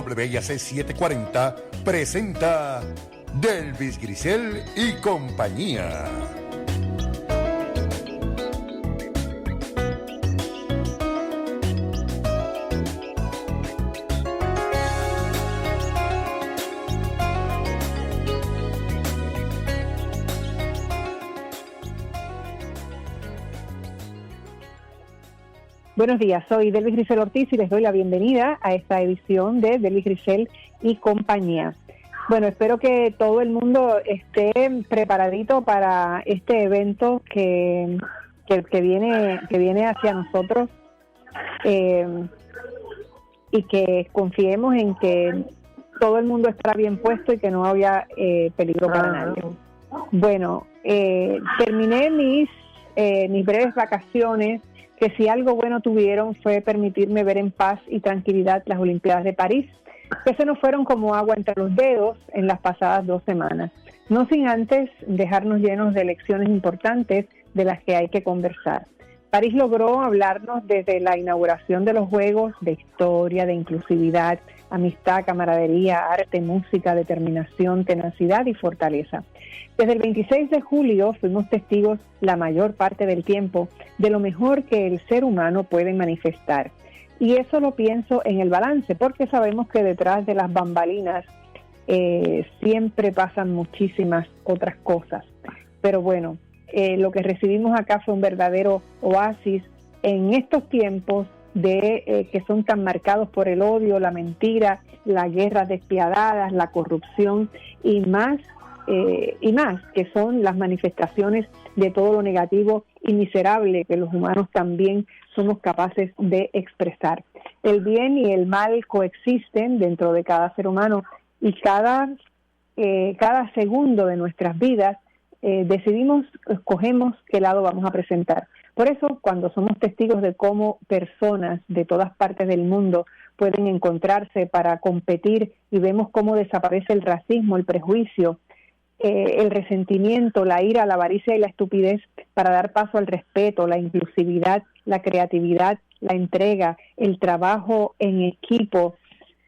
WIAC 740 presenta Delvis Grisel y compañía. Buenos días, soy Delvis Grisel Ortiz y les doy la bienvenida a esta edición de Delvis Grisel y compañía. Bueno, espero que todo el mundo esté preparadito para este evento que viene hacia nosotros y que confiemos en que todo el mundo estará bien puesto y que no haya peligro para nadie. Bueno, terminé mis breves vacaciones, que si algo bueno tuvieron fue permitirme ver en paz y tranquilidad las Olimpiadas de París, que se nos fueron como agua entre los dedos en las pasadas 2 semanas, no sin antes dejarnos llenos de lecciones importantes de las que hay que conversar. París logró hablarnos desde la inauguración de los Juegos de historia, de inclusividad, amistad, camaradería, arte, música, determinación, tenacidad y fortaleza. Desde el 26 de julio fuimos testigos la mayor parte del tiempo de lo mejor que el ser humano puede manifestar. Y eso lo pienso en el balance, porque sabemos que detrás de las bambalinas siempre pasan muchísimas otras cosas. Pero bueno, lo que recibimos acá fue un verdadero oasis en estos tiempos que son tan marcados por el odio, la mentira, las guerras despiadadas, la corrupción y más, que son las manifestaciones de todo lo negativo y miserable que los humanos también somos capaces de expresar. El bien y el mal coexisten dentro de cada ser humano y cada segundo de nuestras vidas escogemos qué lado vamos a presentar. Por eso, cuando somos testigos de cómo personas de todas partes del mundo pueden encontrarse para competir y vemos cómo desaparece el racismo, el prejuicio, el resentimiento, la ira, la avaricia y la estupidez para dar paso al respeto, la inclusividad, la creatividad, la entrega, el trabajo en equipo,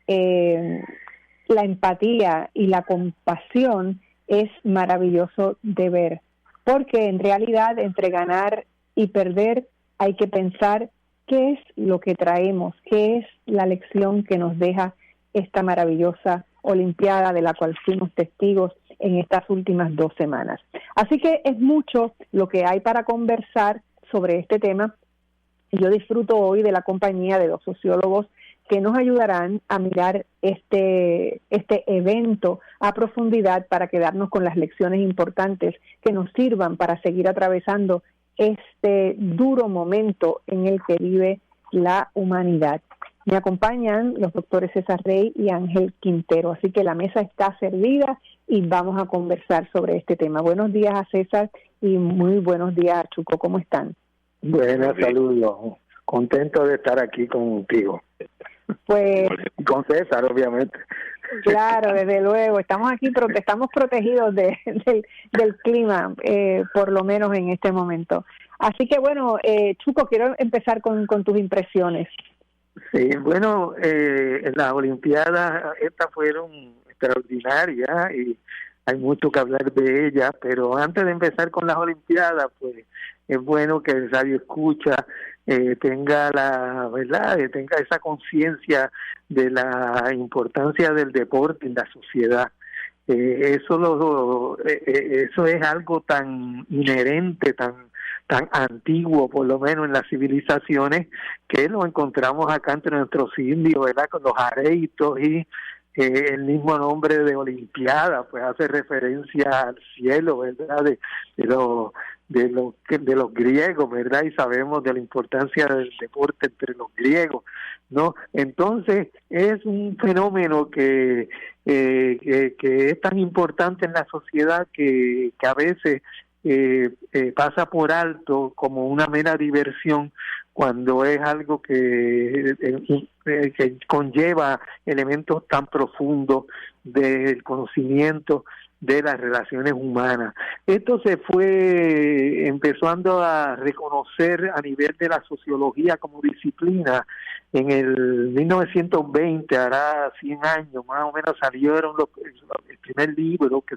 la empatía y la compasión, es maravilloso de ver, porque en realidad entre ganar y perder hay que pensar qué es lo que traemos, qué es la lección que nos deja esta maravillosa Olimpiada de la cual fuimos testigos en estas últimas 2 semanas. Así que es mucho lo que hay para conversar sobre este tema. Yo disfruto hoy de la compañía de 2 sociólogos que nos ayudarán a mirar este evento a profundidad para quedarnos con las lecciones importantes que nos sirvan para seguir atravesando este duro momento en el que vive la humanidad. Me acompañan los doctores César Rey y Ángel Quintero, así que la mesa está servida y vamos a conversar sobre este tema. Buenos días a César y muy buenos días a Chuco, ¿cómo están? Buenas, saludos. Contento de estar aquí contigo. Pues con César, obviamente. Claro, desde luego. Estamos aquí, estamos protegidos del clima, por lo menos en este momento. Así que bueno, Chuco, quiero empezar con tus impresiones. Sí, bueno, las Olimpiadas estas fueron extraordinarias y hay mucho que hablar de ellas, pero antes de empezar con las Olimpiadas, pues es bueno que el radio escucha tenga la verdad, tenga esa conciencia de la importancia del deporte en la sociedad. Eso es algo tan inherente, tan antiguo, por lo menos en las civilizaciones, que lo encontramos acá entre nuestros indios, ¿verdad? Con los areitos y el mismo nombre de Olimpiada, pues hace referencia al cielo, ¿verdad? De los griegos, ¿verdad? Y sabemos de la importancia del deporte entre los griegos, ¿no? Entonces es un fenómeno que es tan importante en la sociedad que a veces pasa por alto como una mera diversión, cuando es algo que conlleva elementos tan profundos del conocimiento de las relaciones humanas. Esto empezando a reconocer a nivel de la sociología como disciplina. En el 1920, hará 100 años más o menos, salieron el primer libro que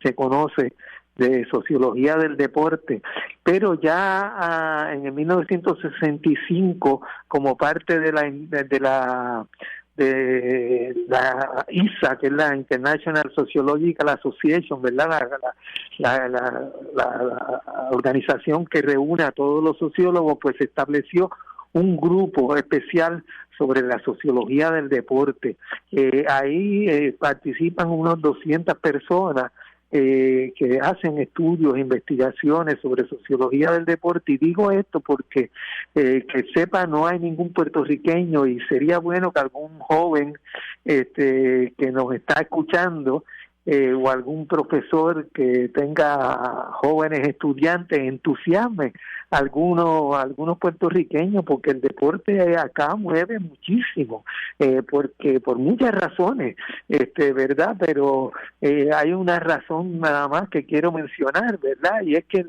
se conoce de sociología del deporte, pero ya en el 1965, como parte de la ISA, que es la International Sociological Association, ¿verdad? La organización que reúne a todos los sociólogos, pues estableció un grupo especial sobre la sociología del deporte. Ahí participan unos 200 personas que hacen estudios, investigaciones sobre sociología del deporte, y digo esto porque que sepa, no hay ningún puertorriqueño, y sería bueno que algún joven que nos está escuchando o algún profesor que tenga jóvenes estudiantes entusiasme algunos puertorriqueños, porque el deporte acá mueve muchísimo, porque por muchas razones, verdad, pero hay una razón nada más que quiero mencionar, verdad, y es que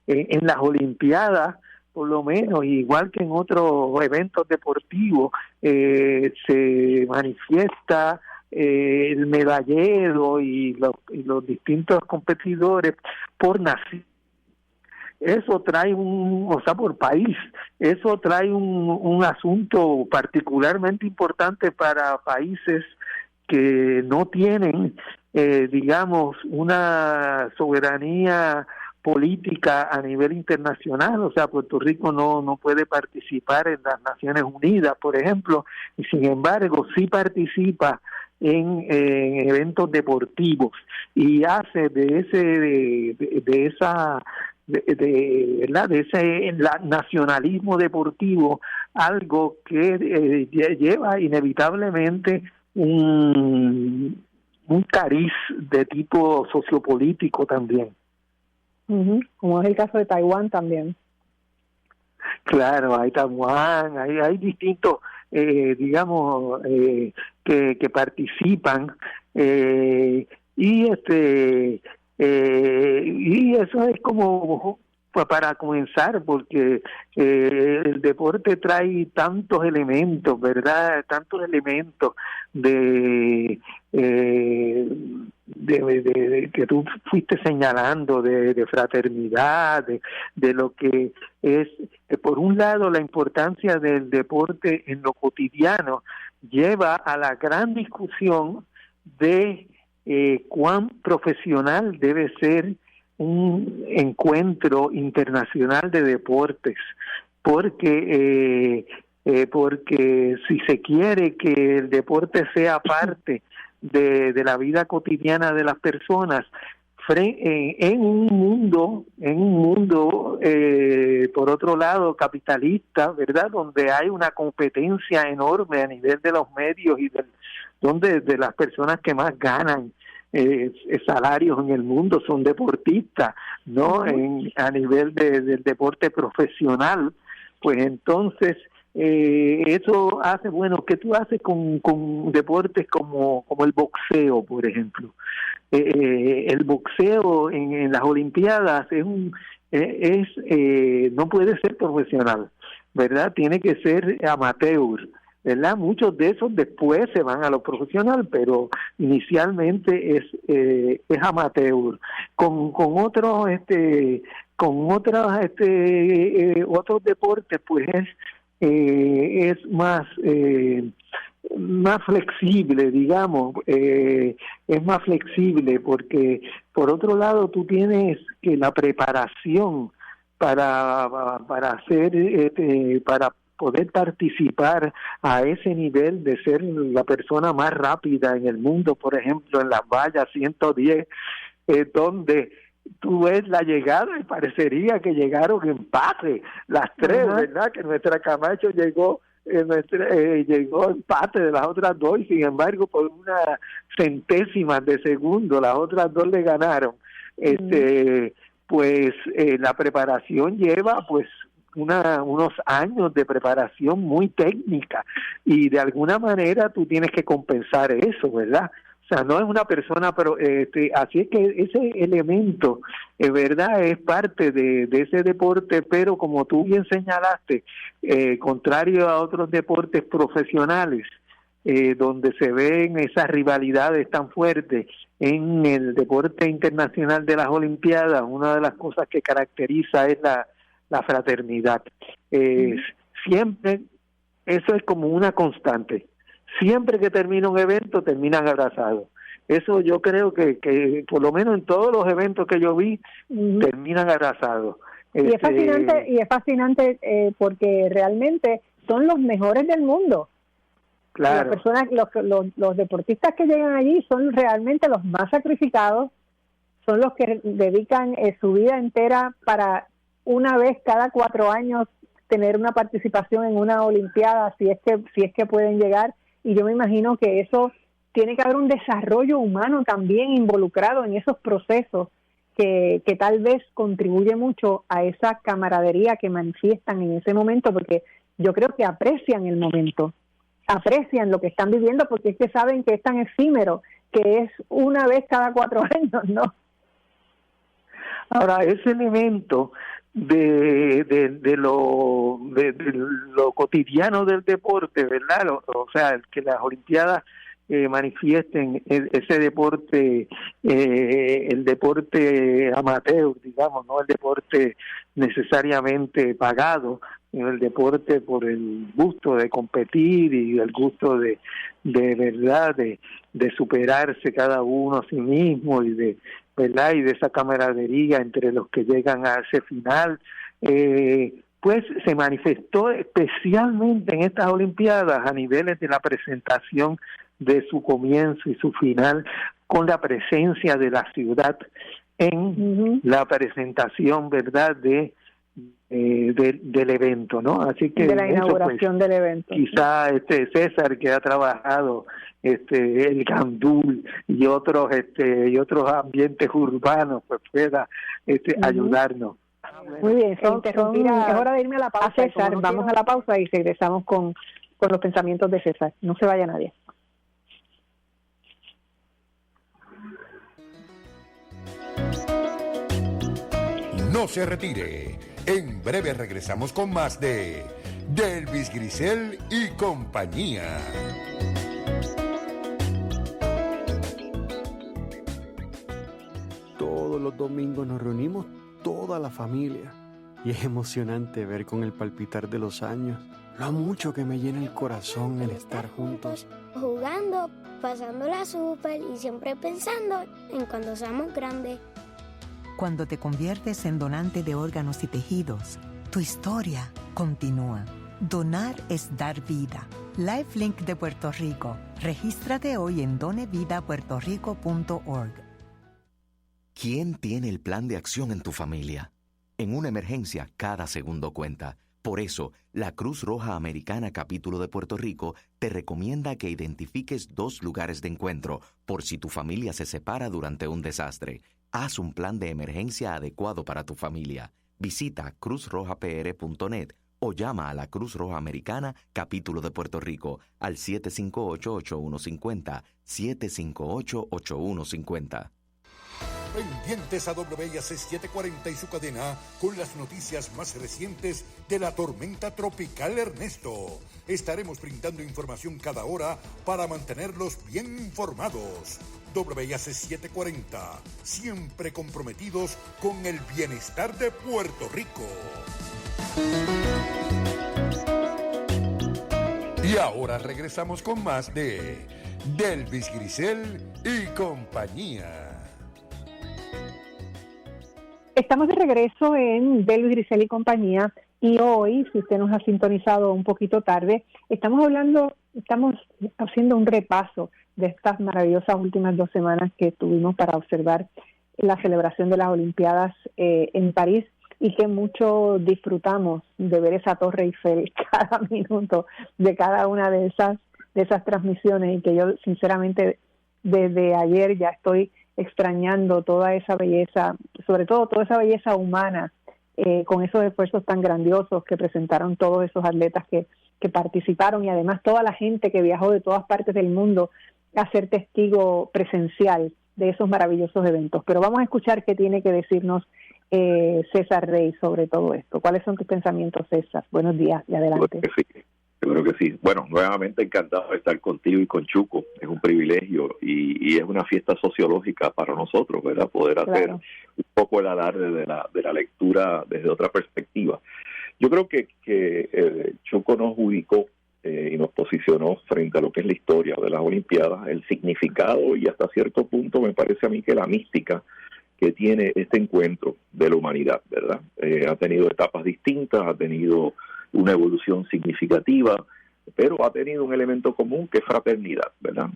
en las Olimpiadas, por lo menos, igual que en otros eventos deportivos, se manifiesta el medallero y los distintos competidores por nación. Eso trae por país, eso trae un asunto particularmente importante para países que no tienen, digamos, una soberanía política a nivel internacional. O sea, Puerto Rico no puede participar en las Naciones Unidas, por ejemplo, y sin embargo sí participa en eventos deportivos, y hace de ese nacionalismo deportivo algo que lleva inevitablemente un cariz de tipo sociopolítico también. Como es el caso de Taiwán también. Claro, hay Taiwán, hay distintos, digamos, que participan, y eso es como para comenzar, porque el deporte trae tantos elementos, ¿verdad? Tantos elementos de que tú fuiste señalando, de fraternidad, de lo que es, por un lado, la importancia del deporte en lo cotidiano lleva a la gran discusión de cuán profesional debe ser un encuentro internacional de deportes, porque si se quiere que el deporte sea parte de la vida cotidiana de las personas, en un mundo por otro lado capitalista, ¿verdad?, donde hay una competencia enorme a nivel de los medios y donde de las personas que más ganan salarios en el mundo son deportistas, ¿no? A nivel del deporte profesional, pues entonces eso hace, bueno, ¿qué tú haces con deportes como el boxeo, por ejemplo? El boxeo en las Olimpiadas no puede ser profesional, ¿verdad? Tiene que ser amateur, ¿verdad? Muchos de esos después se van a lo profesional, pero inicialmente es amateur. Con otros otros deportes, pues es más flexible, digamos, es más flexible, porque por otro lado tú tienes que la preparación para hacer para poder participar a ese nivel de ser la persona más rápida en el mundo, por ejemplo, en las vallas 110, donde tú ves la llegada y parecería que llegaron en empate las tres, ¿verdad? Que nuestra Camacho llegó empate de las otras dos, y sin embargo por una centésima de segundo las otras dos le ganaron. Pues la preparación lleva pues unos años de preparación muy técnica, y de alguna manera tú tienes que compensar eso, ¿verdad? O sea, no es una persona, pero así es que ese elemento, verdad, es parte de ese deporte, pero como tú bien señalaste, contrario a otros deportes profesionales, donde se ven esas rivalidades tan fuertes, en el deporte internacional de las Olimpiadas, una de las cosas que caracteriza es la fraternidad. Siempre, eso es como una constante. Siempre que termina un evento, terminan abrazados. Eso yo creo que por lo menos en todos los eventos que yo vi, terminan abrazados. Y es fascinante porque realmente son los mejores del mundo. Claro. Las personas, los deportistas que llegan allí son realmente los más sacrificados, son los que dedican su vida entera para una vez cada 4 años tener una participación en una olimpiada, si es que pueden llegar. Y yo me imagino que eso tiene que haber un desarrollo humano también involucrado en esos procesos que tal vez contribuye mucho a esa camaradería que manifiestan en ese momento, porque yo creo que aprecian el momento, aprecian lo que están viviendo, porque es que saben que es tan efímero, que es una vez cada 4 años, ¿no? Ahora, ese elemento de lo cotidiano del deporte, ¿verdad? O sea, que las Olimpiadas manifiesten ese deporte, el deporte amateur, digamos, no el deporte necesariamente pagado, sino el deporte por el gusto de competir y el gusto de verdad de superarse cada uno a sí mismo y de verdad y de esa camaradería entre los que llegan a ese final, pues se manifestó especialmente en estas Olimpiadas a niveles de la presentación de su comienzo y su final, con la presencia de la ciudad en la presentación, verdad del evento, ¿no? Así que de la inauguración del evento. Quizá César, que ha trabajado el gandul y otros ambientes urbanos, pues pueda ayudarnos. Muy bien, es hora de irme a la pausa. César, vamos a la pausa y regresamos con los pensamientos de César. No se vaya nadie. No se retire. En breve regresamos con más de Delvis Grisel y compañía. Todos los domingos nos reunimos toda la familia y es emocionante ver con el palpitar de los años lo mucho que me llena el corazón el estar juntos. Jugando, pasándola súper y siempre pensando en cuando seamos grandes. Cuando te conviertes en donante de órganos y tejidos, tu historia continúa. Donar es dar vida. LifeLink de Puerto Rico. Regístrate hoy en donevidapuertorico.org. ¿Quién tiene el plan de acción en tu familia? En una emergencia, cada segundo cuenta. Por eso, la Cruz Roja Americana Capítulo de Puerto Rico te recomienda que identifiques 2 lugares de encuentro por si tu familia se separa durante un desastre. Haz un plan de emergencia adecuado para tu familia. Visita cruzrojapr.net o llama a la Cruz Roja Americana Capítulo de Puerto Rico al 758-8150, 758-8150. Pendientes a WIAC 740 y su cadena con las noticias más recientes de la tormenta tropical Ernesto. Estaremos brindando información cada hora para mantenerlos bien informados. WIAC 740, siempre comprometidos con el bienestar de Puerto Rico. Y ahora regresamos con más de Delvis Grisel y compañía. Estamos de regreso en Delvis Grisel y compañía, y hoy, si usted nos ha sintonizado un poquito tarde, estamos haciendo un repaso de estas maravillosas últimas 2 semanas que tuvimos para observar la celebración de las Olimpiadas en París, y que mucho disfrutamos de ver esa Torre Eiffel cada minuto de cada una de esas transmisiones, y que yo sinceramente desde ayer ya estoy extrañando toda esa belleza, sobre todo toda esa belleza humana, con esos esfuerzos tan grandiosos que presentaron todos esos atletas que participaron, y además toda la gente que viajó de todas partes del mundo a ser testigo presencial de esos maravillosos eventos. Pero vamos a escuchar qué tiene que decirnos César Rey sobre todo esto. ¿Cuáles son tus pensamientos, César? Buenos días y adelante. Seguro que sí. Bueno, nuevamente encantado de estar contigo y con Chuco. Es un privilegio y es una fiesta sociológica para nosotros, ¿verdad? Poder hacer un poco el alarde de la lectura desde otra perspectiva. Yo creo que Chuco nos ubicó y nos posicionó frente a lo que es la historia de las Olimpiadas, el significado y hasta cierto punto me parece a mí que la mística que tiene este encuentro de la humanidad, ¿verdad? Ha tenido etapas distintas, ha tenido una evolución significativa, pero ha tenido un elemento común que es fraternidad, ¿verdad?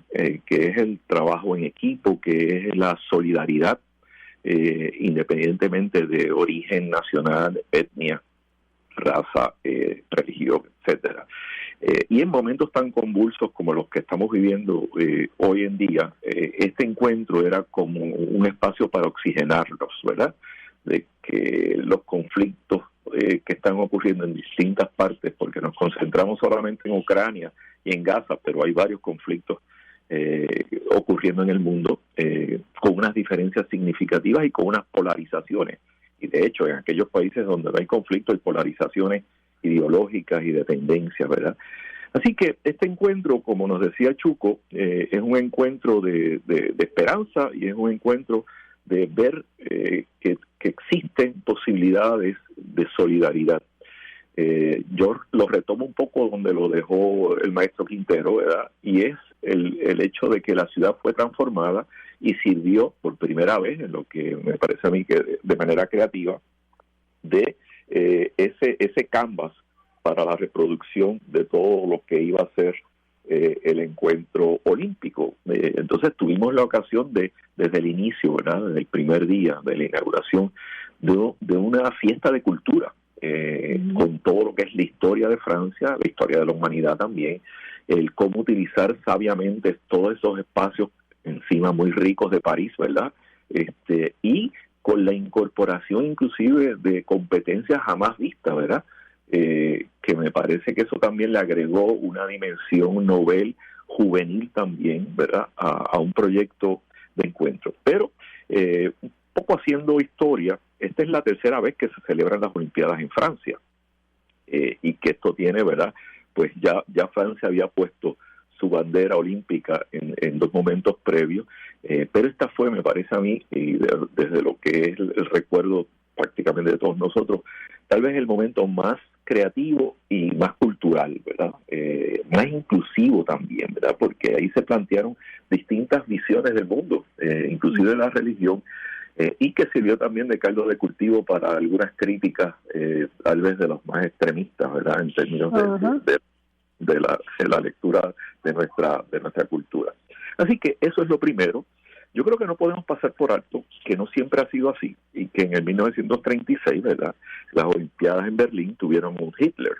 Que es el trabajo en equipo, que es la solidaridad, independientemente de origen nacional, etnia, raza, religión, etcétera. Y en momentos tan convulsos como los que estamos viviendo hoy en día, este encuentro era como un espacio para oxigenarlos, ¿verdad? De que los conflictos que están ocurriendo en distintas partes, porque nos concentramos solamente en Ucrania y en Gaza, pero hay varios conflictos ocurriendo en el mundo con unas diferencias significativas y con unas polarizaciones. Y de hecho, en aquellos países donde no hay conflicto hay polarizaciones ideológicas y de tendencias, ¿verdad? Así que este encuentro, como nos decía Chuco, es un encuentro de esperanza y es un encuentro de ver que existen posibilidades de solidaridad. Yo lo retomo un poco donde lo dejó el maestro Quintero, ¿verdad? Y es el hecho de que la ciudad fue transformada y sirvió por primera vez, en lo que me parece a mí que de manera creativa, de ese canvas para la reproducción de todo lo que iba a ser el encuentro olímpico. Entonces tuvimos la ocasión desde el inicio, ¿verdad? Desde el primer día de la inauguración, de una fiesta de cultura, con todo lo que es la historia de Francia, la historia de la humanidad también, el cómo utilizar sabiamente todos esos espacios encima muy ricos de París, ¿verdad? Y con la incorporación inclusive de competencias jamás vistas, ¿verdad? Que me parece que eso también le agregó una dimensión novel, juvenil también, ¿verdad? A un proyecto de encuentro. Pero, un poco haciendo historia, esta es la tercera vez que se celebran las Olimpiadas en Francia, y que esto tiene, ¿verdad? Pues ya Francia había puesto su bandera olímpica en dos momentos previos, pero esta fue, me parece a mí, y desde lo que es el recuerdo prácticamente de todos nosotros, tal vez el momento más creativo y más cultural, ¿verdad? Más inclusivo también, ¿verdad? Porque ahí se plantearon distintas visiones del mundo, inclusive de la religión, y que sirvió también de caldo de cultivo para algunas críticas, tal vez de los más extremistas, ¿verdad? En términos de la lectura de nuestra cultura. Así que eso es lo primero. Yo creo que no podemos pasar por alto que no siempre ha sido así y que en el 1936, ¿verdad? Las Olimpiadas en Berlín tuvieron un Hitler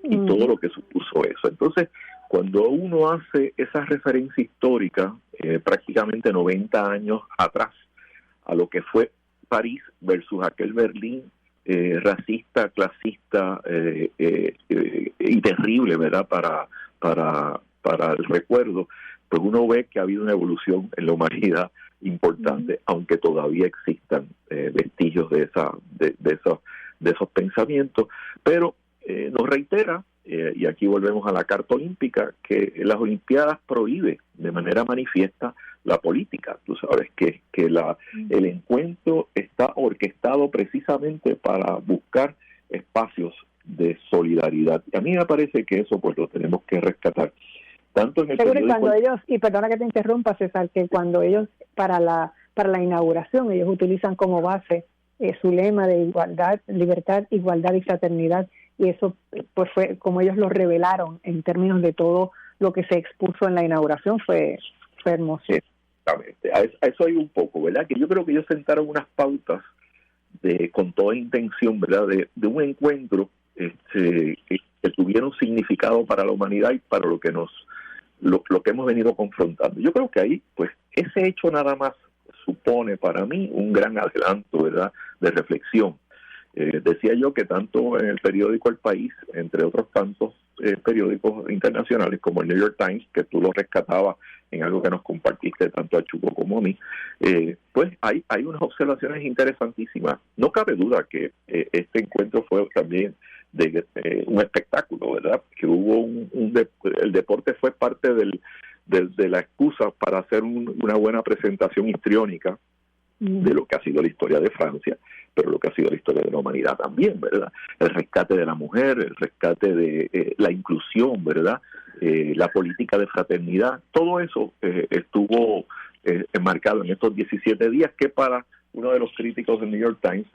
y todo lo que supuso eso. Entonces, cuando uno hace esa referencia histórica, prácticamente 90 años atrás, a lo que fue París versus aquel Berlín racista, clasista y terrible, ¿verdad? Para el recuerdo, pues uno ve que ha habido una evolución en la humanidad importante, aunque todavía existan vestigios de esos pensamientos, pero nos reitera, y aquí volvemos a la Carta Olímpica, que las Olimpiadas prohíbe de manera manifiesta la política. Tú sabes que el encuentro está orquestado precisamente para buscar espacios de solidaridad. Y a mí me parece que eso pues lo tenemos que rescatar. Tanto en el seguro que cuando ellos, y perdona que te interrumpa, César, que cuando ellos para la inauguración ellos utilizan como base su lema de igualdad, libertad, igualdad y fraternidad, y eso pues fue como ellos lo revelaron en términos de todo lo que se expuso en la inauguración, fue hermoso. Exactamente, a eso hay un poco, ¿verdad? Que yo creo que ellos sentaron unas pautas con toda intención, ¿verdad? De un encuentro que tuviera un significado para la humanidad y para lo que hemos venido confrontando. Yo creo que ahí, pues, ese hecho nada más supone para mí un gran adelanto, ¿verdad?, de reflexión. Decía yo que tanto en el periódico El País, entre otros tantos periódicos internacionales como el New York Times, que tú lo rescatabas en algo que nos compartiste tanto a Chuco como a mí, pues hay unas observaciones interesantísimas. No cabe duda que este encuentro fue también un espectáculo, ¿verdad? Que hubo el deporte fue parte de la excusa para hacer una buena presentación histriónica de lo que ha sido la historia de Francia, pero lo que ha sido la historia de la humanidad también, ¿verdad? El rescate de la mujer, el rescate de la inclusión, ¿verdad? La política de fraternidad, todo eso estuvo enmarcado en estos 17 días que para uno de los críticos del New York Times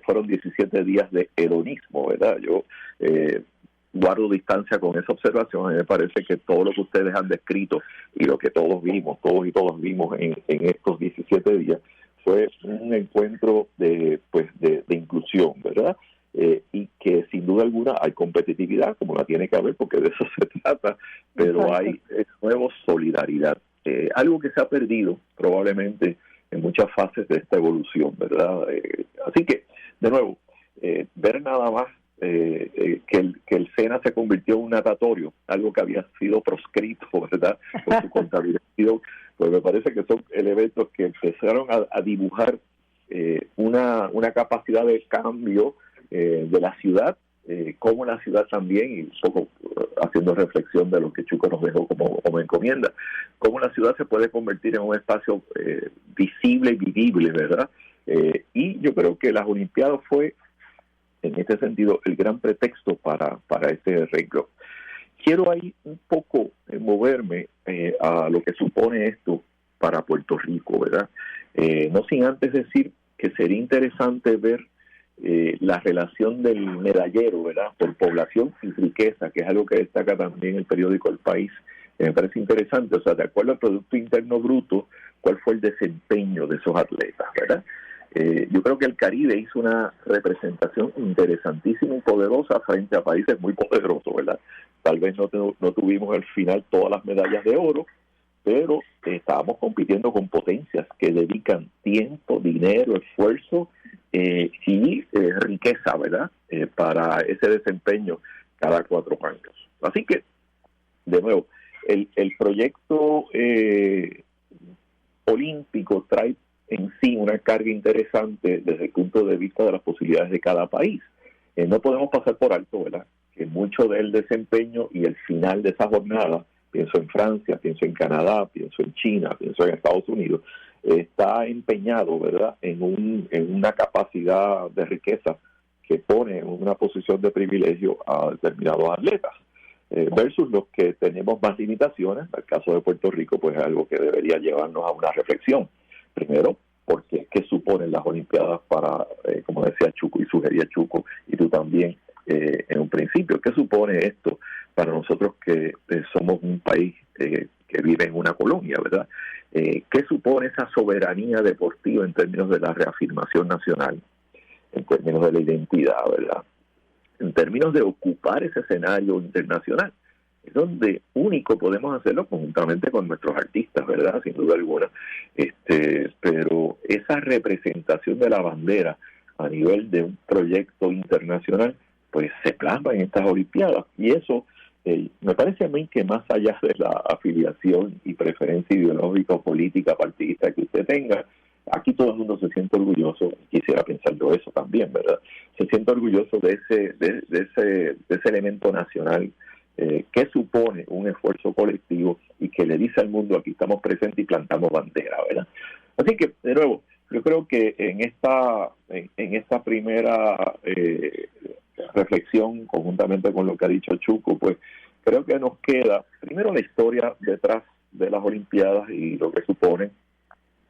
fueron 17 días de hedonismo, ¿verdad? Yo guardo distancia con esa observación. A mí me parece que todo lo que ustedes han descrito y lo que todos y todos vimos en estos 17 días fue un encuentro de inclusión, ¿verdad? Y que sin duda alguna hay competitividad, como la tiene que haber, porque de eso se trata, pero exacto, hay de nuevo solidaridad, algo que se ha perdido probablemente en muchas fases de esta evolución, ¿verdad? Así que, de nuevo, ver nada más que el SENA se convirtió en un natatorio, algo que había sido proscrito, ¿verdad?, por su contabilización, pues me parece que son elementos que empezaron a dibujar una capacidad de cambio de la ciudad, como la ciudad también, y un poco haciendo reflexión de lo que Chuco nos dejó como encomienda, cómo la ciudad se puede convertir en un espacio visible y vivible, ¿verdad? Y yo creo que las Olimpiadas fue, en este sentido, el gran pretexto para ese arreglo. Quiero ahí un poco moverme a lo que supone esto para Puerto Rico, ¿verdad? No sin antes decir que sería interesante ver la relación del medallero, ¿verdad?, por población y riqueza, que es algo que destaca también el periódico El País. Me parece interesante, o sea, de acuerdo al Producto Interno Bruto, cuál fue el desempeño de esos atletas, ¿verdad? Yo creo que el Caribe hizo una representación interesantísima y poderosa frente a países muy poderosos, ¿verdad? Tal vez no tuvimos al final todas las medallas de oro, pero estábamos compitiendo con potencias que dedican tiempo, dinero, esfuerzo y riqueza, ¿verdad?, para ese desempeño cada 4 años. Así que, de nuevo, el proyecto olímpico trae en sí una carga interesante desde el punto de vista de las posibilidades de cada país. No podemos pasar por alto, ¿verdad?, que mucho del desempeño y el final de esa jornada, pienso en Francia, pienso en Canadá, pienso en China, pienso en Estados Unidos, está empeñado, ¿verdad?, en una capacidad de riqueza que pone en una posición de privilegio a determinados atletas, versus los que tenemos más limitaciones. En el caso de Puerto Rico, pues es algo que debería llevarnos a una reflexión. Primero, porque ¿qué suponen las Olimpiadas para, como decía Chuco y sugería Chuco, y tú también en un principio, qué supone esto para nosotros que somos un país que vive en una colonia, ¿verdad? ¿Qué supone esa soberanía deportiva en términos de la reafirmación nacional, en términos de la identidad, ¿verdad?, en términos de ocupar ese escenario internacional? Es donde único podemos hacerlo conjuntamente con nuestros artistas, ¿verdad?, sin duda alguna. Pero esa representación de la bandera a nivel de un proyecto internacional, pues se plasma en estas Olimpiadas, y eso me parece a mí que más allá de la afiliación y preferencia ideológica o política partidista que usted tenga, aquí todo el mundo se siente orgulloso. Quisiera pensar yo eso también, ¿verdad? Se siente orgulloso de ese elemento nacional que supone un esfuerzo colectivo y que le dice al mundo: aquí estamos presentes y plantamos bandera, ¿verdad? Así que, de nuevo, yo creo que en esta primera reflexión, conjuntamente con lo que ha dicho Chuco, pues creo que nos queda primero la historia detrás de las Olimpiadas y lo que supone,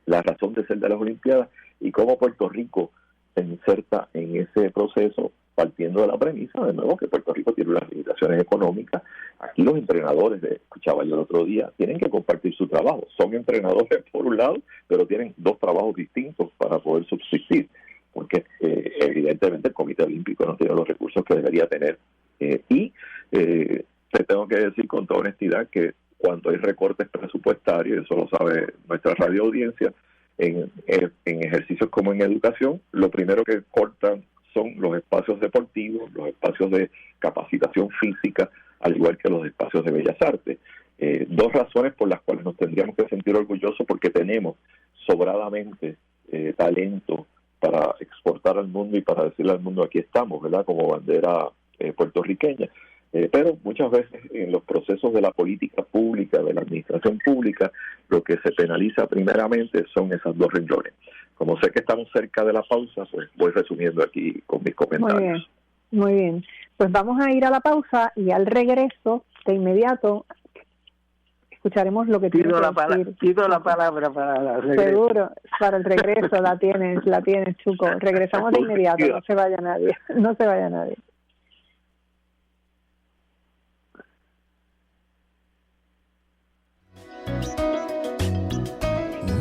la razón de ser de las Olimpiadas y cómo Puerto Rico se inserta en ese proceso, partiendo de la premisa, de nuevo, que Puerto Rico tiene unas limitaciones económicas. Aquí los entrenadores, escuchaba yo el otro día, tienen que compartir su trabajo. Son entrenadores por un lado, pero tienen 2 trabajos distintos para poder subsistir, porque evidentemente el Comité Olímpico no tiene los recursos que debería tener. Te tengo que decir con toda honestidad que cuando hay recortes presupuestarios, eso lo sabe nuestra radio audiencia, en ejercicios como en educación, lo primero que cortan son los espacios deportivos, los espacios de capacitación física, al igual que los espacios de bellas artes. Dos razones por las cuales nos tendríamos que sentir orgullosos, porque tenemos sobradamente talento para exportar al mundo y para decirle al mundo aquí estamos, ¿verdad? Como bandera puertorriqueña. Pero muchas veces en los procesos de la política pública, de la administración pública, lo que se penaliza primeramente son esas dos renglones. Como sé que estamos cerca de la pausa, pues voy resumiendo aquí con mis comentarios. Muy bien. Pues vamos a ir a la pausa y al regreso, de inmediato, escucharemos lo que tiene que decir. Pido la palabra para el regreso. Seguro, para el regreso la tienes, Chuco. Regresamos de inmediato, no se vaya nadie.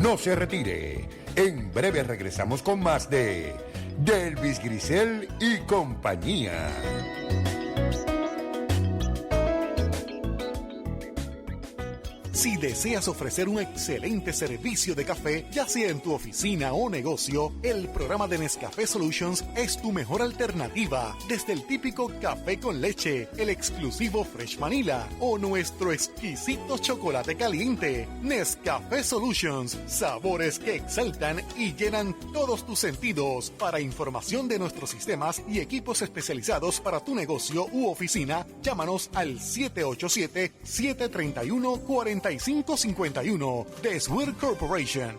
No se retire. En breve regresamos con más de Delvis Grisel y compañía. Si deseas ofrecer un excelente servicio de café, ya sea en tu oficina o negocio, el programa de Nescafé Solutions es tu mejor alternativa. Desde el típico café con leche, el exclusivo Fresh Vanilla o nuestro exquisito chocolate caliente. Nescafé Solutions, sabores que exaltan y llenan todos tus sentidos. Para información de nuestros sistemas y equipos especializados para tu negocio u oficina, llámanos al 787-731-4551 de Swear Corporation.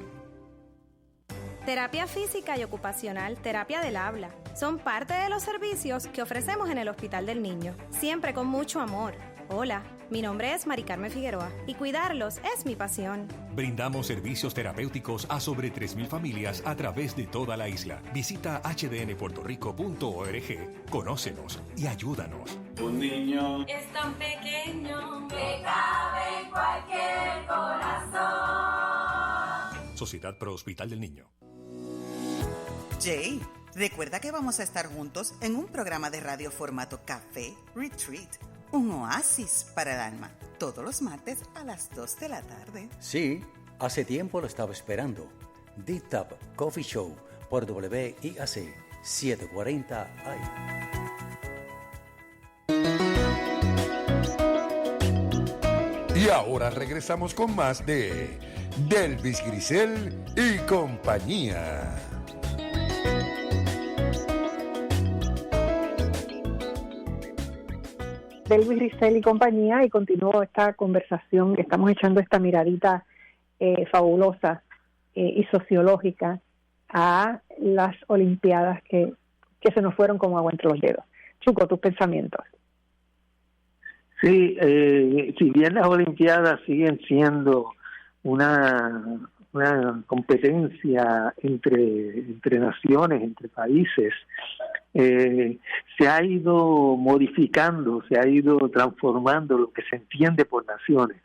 Terapia física y ocupacional, terapia del habla, son parte de los servicios que ofrecemos en el Hospital del Niño, siempre con mucho amor. Hola, mi nombre es Mari Carmen Figueroa y cuidarlos es mi pasión. Brindamos servicios terapéuticos a sobre 3,000 familias a través de toda la isla. Visita hdnpuertorico.org, conócenos y ayúdanos. Un niño es tan pequeño que cabe en cualquier corazón. Sociedad Pro Hospital del Niño. Jay, recuerda que vamos a estar juntos en un programa de radio formato Café Retreat, un oasis para el alma, todos los martes a las 2 de la tarde. Sí, hace tiempo lo estaba esperando. Deep Tap Coffee Show por WIAC 740 AM. Y ahora regresamos con más de Delvis Grisel y compañía. Delvis Grisel y compañía, y continúo esta conversación que estamos echando esta miradita fabulosa y sociológica a las Olimpiadas que se nos fueron como agua entre los dedos. Chuco, tus pensamientos. Sí, si bien las Olimpiadas siguen siendo una competencia entre naciones, entre países, se ha ido modificando, se ha ido transformando lo que se entiende por naciones,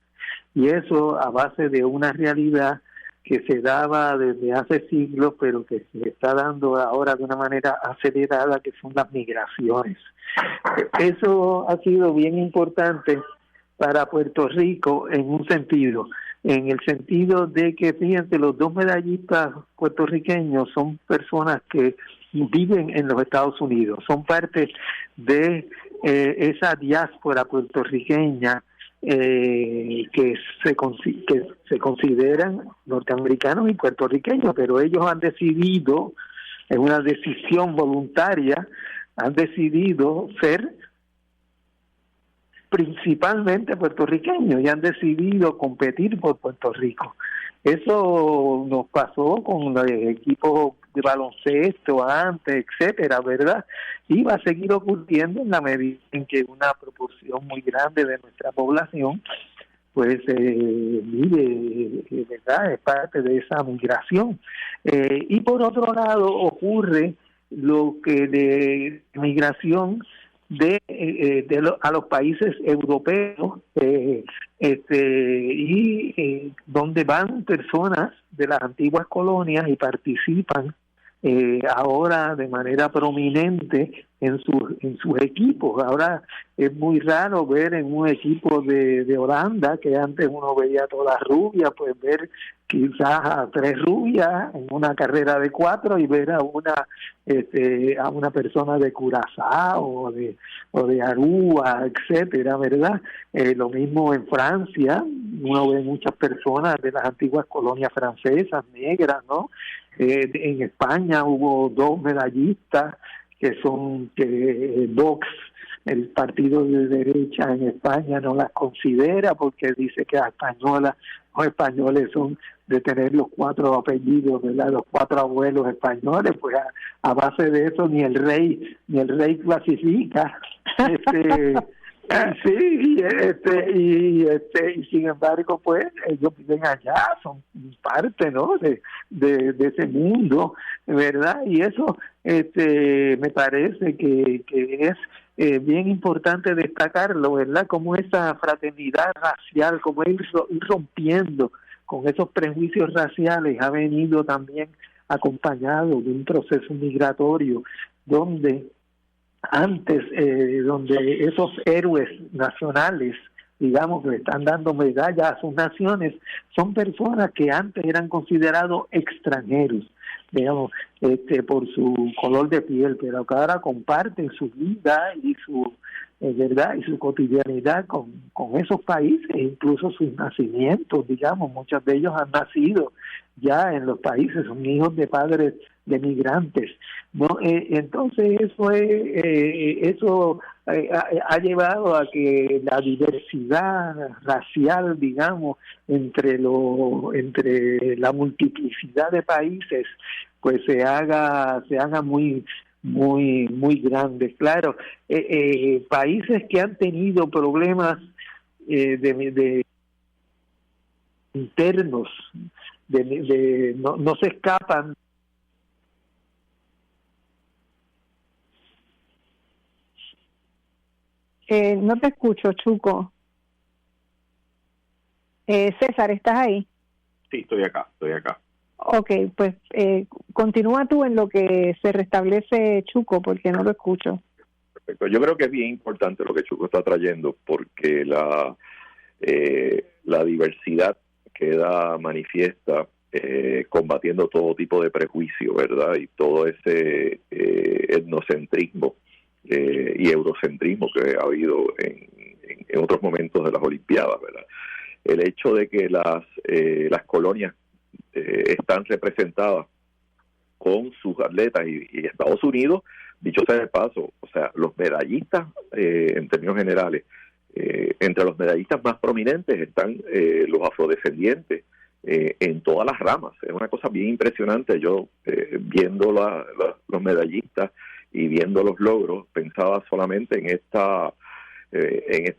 y eso a base de una realidad que se daba desde hace siglos, pero que se está dando ahora de una manera acelerada, que son las migraciones. Eso ha sido bien importante para Puerto Rico en un sentido, en el sentido de que, fíjense, los dos medallistas puertorriqueños son personas que viven en los Estados Unidos, son parte de esa diáspora puertorriqueña que se consideran norteamericanos y puertorriqueños, pero ellos han decidido, en una decisión voluntaria, han decidido ser principalmente puertorriqueños y han decidido competir por Puerto Rico. Eso nos pasó con los equipos de baloncesto antes, etcétera, ¿verdad? Y va a seguir ocurriendo en la medida en que una proporción muy grande de nuestra población pues vive, ¿verdad? Es parte de esa migración. Y por otro lado ocurre lo que de migración a los países europeos, y donde van personas de las antiguas colonias y participan ahora de manera prominente en sus equipos. Ahora es muy raro ver en un equipo de Holanda, que antes uno veía todas rubias, pues ver quizás a 3 rubias en una carrera de 4 y ver a una persona de Curazao o de Aruba, etcétera, ¿verdad? Lo mismo en Francia, uno ve muchas personas de las antiguas colonias francesas, negras, ¿no? En España hubo 2 medallistas que son Vox, el partido de derecha en España no las considera porque dice que las españoles son de tener los 4 apellidos, ¿verdad? Los 4 abuelos españoles, pues a base de eso ni el rey clasifica. Sí, y sin embargo, pues ellos viven allá, son parte, ¿no? de ese mundo, ¿verdad? Y eso me parece que es bien importante destacarlo, ¿verdad? Como esa fraternidad racial, como ir rompiendo con esos prejuicios raciales, ha venido también acompañado de un proceso migratorio donde antes, donde esos héroes nacionales, digamos, que están dando medallas a sus naciones, son personas que antes eran considerados extranjeros, digamos, por su color de piel, pero que ahora comparten su vida y su verdad y su cotidianidad con esos países, incluso sus nacimientos, digamos, muchos de ellos han nacido ya en los países, son hijos de padres de migrantes, ¿no? Entonces eso ha llevado a que la diversidad racial, digamos, entre la multiplicidad de países, pues se haga muy grandes. Claro, países que han tenido problemas de internos, no se escapan. No te escucho, Chuco. César, ¿estás ahí? Sí, estoy acá. Ok, pues continúa tú en lo que se restablece Chuco, porque no lo escucho. Perfecto. Yo creo que es bien importante lo que Chuco está trayendo, porque la diversidad queda manifiesta combatiendo todo tipo de prejuicio, ¿verdad? Y todo ese etnocentrismo y eurocentrismo que ha habido en otros momentos de las Olimpiadas, ¿verdad? El hecho de que las colonias están representadas con sus atletas y Estados Unidos, dicho sea de paso, o sea, los medallistas en términos generales, entre los medallistas más prominentes están los afrodescendientes en todas las ramas. Es una cosa bien impresionante. Yo viendo los medallistas y viendo los logros, pensaba solamente en esta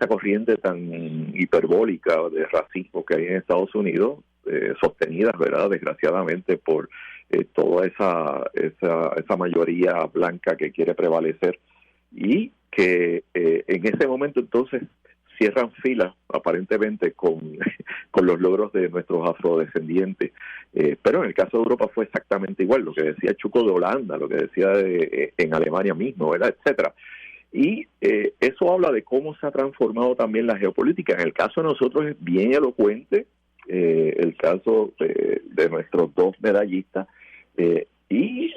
corriente tan hiperbólica de racismo que hay en Estados Unidos, sostenida, ¿verdad?, desgraciadamente por toda esa mayoría blanca que quiere prevalecer, y que en ese momento entonces cierran filas aparentemente con los logros de nuestros afrodescendientes, pero en el caso de Europa fue exactamente igual, lo que decía Chuco de Holanda, lo que decía en Alemania mismo, ¿verdad?, etcétera. Y eso habla de cómo se ha transformado también la geopolítica. En el caso de nosotros es bien elocuente el caso de nuestros 2 medallistas, y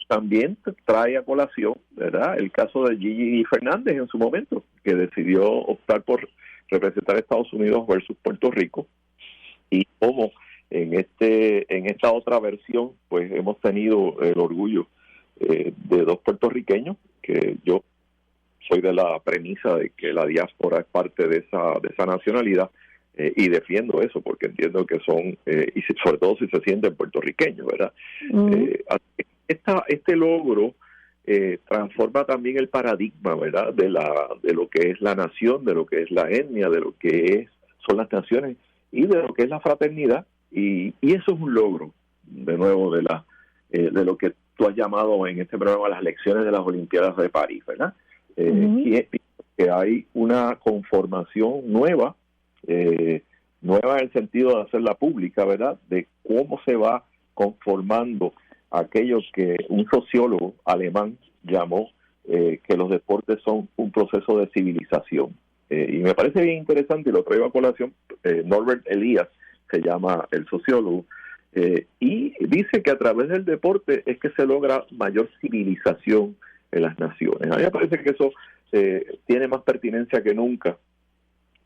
también trae a colación, ¿verdad?, el caso de Gigi Fernández en su momento, que decidió optar por representar a Estados Unidos versus Puerto Rico, y cómo en esta otra versión pues hemos tenido el orgullo de 2 puertorriqueños, que yo soy de la premisa de que la diáspora es parte de esa nacionalidad, y defiendo eso porque entiendo que son, y sobre todo si se sienten puertorriqueños, ¿verdad? Este logro transforma también el paradigma, ¿verdad?, de lo que es la nación, de lo que es la etnia, de lo que son las naciones y de lo que es la fraternidad, y eso es un logro, de nuevo, de lo que tú has llamado en este programa las lecciones de las Olimpiadas de París, ¿verdad? Y es que hay una conformación nueva en el sentido de hacerla pública, ¿verdad?, de cómo se va conformando aquello que un sociólogo alemán llamó que los deportes son un proceso de civilización. Y me parece bien interesante, y lo traigo a colación, Norbert Elias se llama el sociólogo, y dice que a través del deporte es que se logra mayor civilización en las naciones. A mí me parece que eso tiene más pertinencia que nunca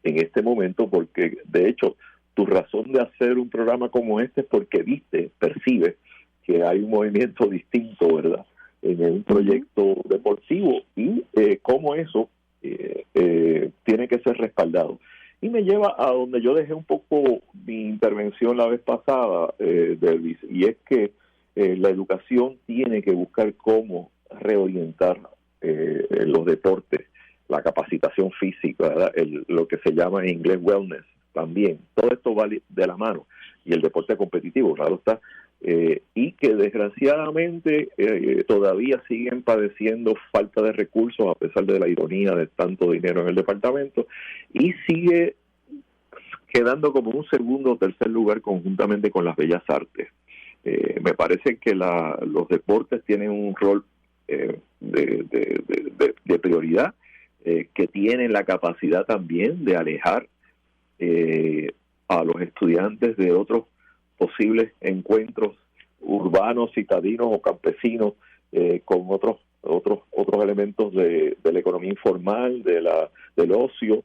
en este momento, porque de hecho tu razón de hacer un programa como este es porque percibes que hay un movimiento distinto, ¿verdad?, en un proyecto deportivo, y cómo eso tiene que ser respaldado. Y me lleva a donde yo dejé un poco mi intervención la vez pasada, Delvis, y es que la educación tiene que buscar cómo reorientar los deportes, la capacitación física, ¿verdad?, lo que se llama en inglés wellness también. Todo esto va de la mano, y el deporte competitivo, claro está, y que desgraciadamente todavía siguen padeciendo falta de recursos a pesar de la ironía de tanto dinero en el departamento, y sigue quedando como un segundo o tercer lugar conjuntamente con las bellas artes. Me parece que los deportes tienen un rol de prioridad, que tienen la capacidad también de alejar a los estudiantes de otros posibles encuentros urbanos, citadinos o campesinos con otros elementos de la economía informal, del ocio,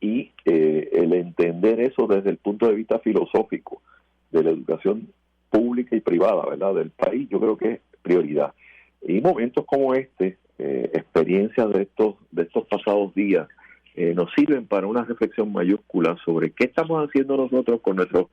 y el entender eso desde el punto de vista filosófico de la educación pública y privada, ¿verdad?, del país, yo creo que es prioridad. Y momentos como experiencias de estos pasados días, nos sirven para una reflexión mayúscula sobre qué estamos haciendo nosotros con nuestros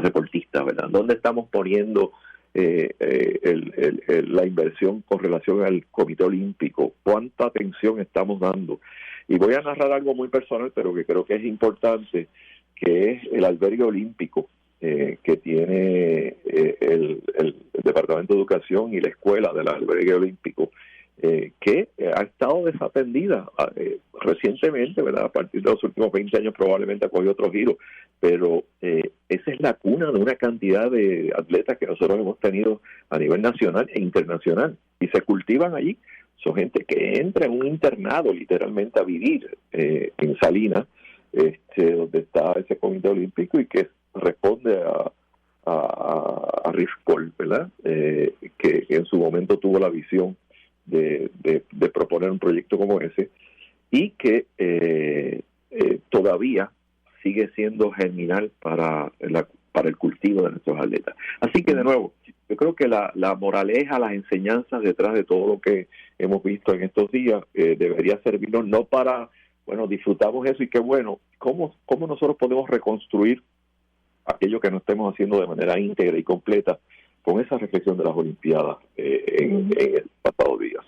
deportistas, ¿verdad? ¿Dónde estamos poniendo la inversión con relación al Comité Olímpico? ¿Cuánta atención estamos dando? Y voy a narrar algo muy personal, pero que creo que es importante, que es el albergue olímpico que tiene el Departamento de Educación y la escuela del albergue olímpico, que ha estado desatendida recientemente, ¿verdad? A partir de los últimos 20 años probablemente ha cogido otro giro, pero esa es la cuna de una cantidad de atletas que nosotros hemos tenido a nivel nacional e internacional, y se cultivan allí. Son gente que entra en un internado literalmente a vivir en Salinas, donde está ese Comité Olímpico, y que responde a Rifkol, ¿verdad? Que en su momento tuvo la visión de proponer un proyecto como ese, y que todavía sigue siendo germinal para el cultivo de nuestros atletas. Así que, de nuevo, yo creo que la moraleja, las enseñanzas detrás de todo lo que hemos visto en estos días debería servirnos no para, disfrutamos eso y qué bueno, ¿cómo nosotros podemos reconstruir aquello que no estemos haciendo de manera íntegra y completa con esa reflexión de las Olimpiadas en el pasado días?